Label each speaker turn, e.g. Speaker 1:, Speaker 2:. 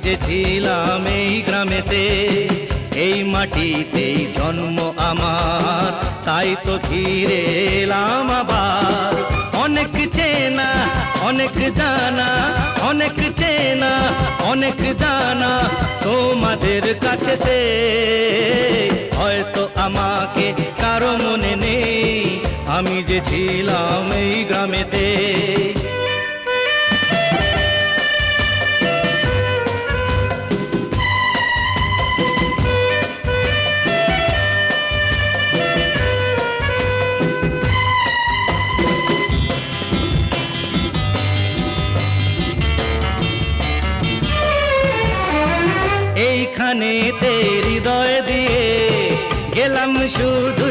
Speaker 1: যে ছিলাম এই গ্রামেতে, এই মাটিতেই জন্ম আমার, তাই তো ফিরে এলাম আবার। অনেক চেনা অনেক জানা, অনেক চেনা অনেক জানা তোমাদের কাছেতে। হয়তো আমাকে কারো মনে নেই, আমি যে ছিলাম এই গ্রামেতে। এইখানেতে হৃদয় দিয়ে গেলাম শুধু